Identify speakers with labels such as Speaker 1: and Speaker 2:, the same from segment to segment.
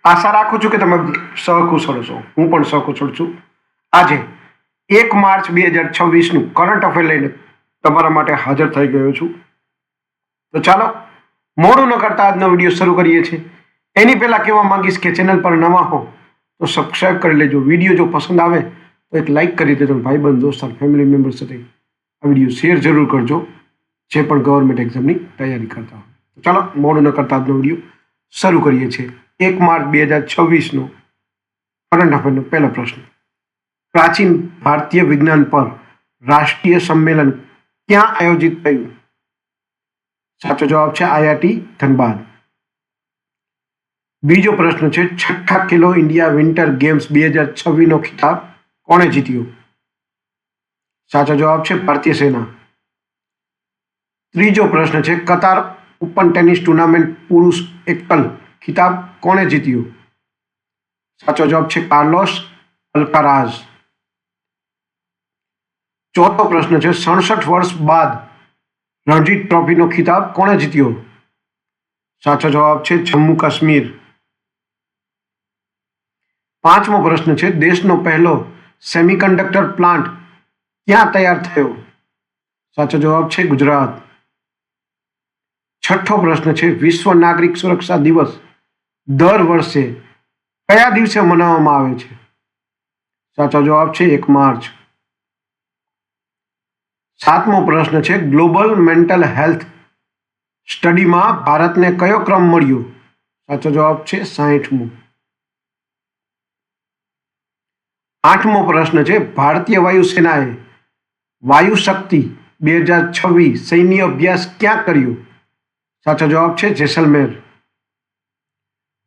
Speaker 1: આશા રાખું છું કે તમે સહકુશળ છો, હું પણ સહકુશળ છું. આજે 1 માર્ચ 2026નું કરંટ અફેર લઈને તમારા માટે હાજર થઈ ગયો છું. તો ચાલો મોડું ન કરતા આજનો વિડીયો શરૂ કરીએ છીએ. એની પહેલાં કહેવા માંગીશ કે ચેનલ પર નવા હો તો સબસ્ક્રાઈબ કરી લેજો. વિડીયો જો પસંદ આવે તો એક લાઇક કરી દેજો. ભાઈબંધ દોસ્તાર ફેમિલી મેમ્બર સાથે આ વિડીયો શેર જરૂર કરજો જે પણ ગવર્મેન્ટ એક્ઝામની તૈયારી કરતા હોય. તો ચાલો મોડું ન કરતા આજનો વિડીયો શરૂ કરીએ છીએ. 1 માર્ચ 2026નો કરંટ અફેરનો પહેલો પ્રશ્ન. પ્રાચીન ભારતીય વિજ્ઞાન પર રાષ્ટ્રીય સંમેલન ક્યાં આયોજિત થયું? સાચો જવાબ છે IIT ધનબાદ. બીજો પ્રશ્ન છે, 6ઠ્ઠા ખેલો ઇન્ડિયા વિન્ટર ગેમ્સ 2026નો ખિતાબ કોણે જીત્યો? સાચો જવાબ છે ભારતીય સેના. ત્રીજો પ્રશ્ન છે, કતાર ઓપન ટેનિસ ટુર્નામેન્ટ પુરુષ એકલ ખિતાબ કોણે જીત્યો? સાચો જવાબ છે કાર્લોસ અલ્કારાઝ. ચોથો પ્રશ્ન છે, 67 વર્ષ બાદ રણજી ટ્રોફીનો ખિતાબ કોણે જીત્યો? સાચો જવાબ છે જમ્મુ કાશ્મીર. પાંચમો પ્રશ્ન છે, દેશનો પહેલો સેમિકન્ડક્ટર પ્લાન્ટ ક્યાં તૈયાર થયો? સાચો જવાબ છે ગુજરાત. છઠ્ઠો પ્રશ્ન છે, વિશ્વ નાગરિક સુરક્ષા દિવસ દર વર્ષે કયા દિવસે મનાવવામાં આવે છે? સાચો જવાબ છે 1 માર્ચ. સાતમો પ્રશ્ન છે, ગ્લોબલ મેન્ટલ હેલ્થ સ્ટડીમાં ભારતને કયો ક્રમ મળ્યો? સાચો જવાબ છે 60મો. આઠમો પ્રશ્ન છે, ભારતીય વાયુસેનાએ વાયુ શક્તિ 2026 સૈન્ય અભ્યાસ ક્યાં કર્યો? સાચો જવાબ છે જેસલમેર.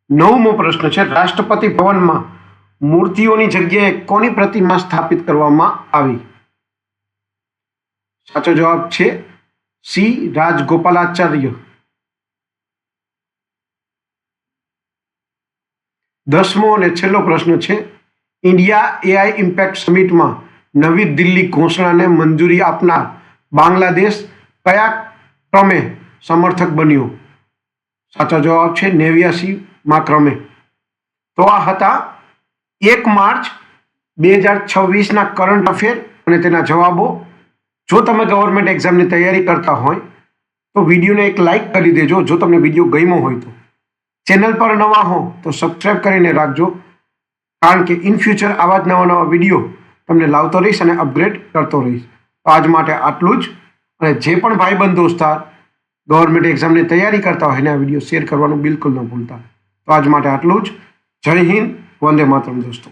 Speaker 1: નવમો પ્રશ્ન છે, રાષ્ટ્રપતિ ભવનમાં મૂર્તિઓની જગ્યાએ કોની પ્રતિમા સ્થાપિત કરવામાં આવી? સાચો જવાબ છે સી રાજગોપાલાચાર્ય. 10મો અને છેલ્લો પ્રશ્ન છે, ઇન્ડિયા AI ઇમ્પેક્ટ સમિટમાં નવી દિલ્હી ઘોષણાને મંજૂરી આપનાર બાંગ્લાદેશ કયા ક્રમે સમર્થક બન્યો? સાચો જવાબ છે 89મા ક્રમે. તો આ હતા 1 માર્ચ 2026ના કરંટ અફેર અને તેના જવાબો. જો તમે ગવર્મેન્ટ એક્ઝામની તૈયારી કરતા હોય તો વિડીયોને એક લાઇક કરી દેજો. જો તમને વિડીયો ગમ્યો હોય તો ચેનલ પર નવા હો તો સબસ્ક્રાઈબ કરીને રાખજો, કારણ કે ઇન ફ્યુચર આવા જ નવા વિડીયો તમને લાવતો રહીશ અને અપગ્રેડ કરતો રહીશ. તો આજ માટે આટલું જ. અને જે પણ ભાઈબંધ દોસ્તાર ગવર્મેન્ટ એક્ઝામની તૈયારી કરતા હોય એને આ વિડીયો શેર કરવાનું બિલકુલ ન ભૂલતા. તો આજ માટે આટલું જ. જય હિન્દ, વંદે માતરમ દોસ્તો.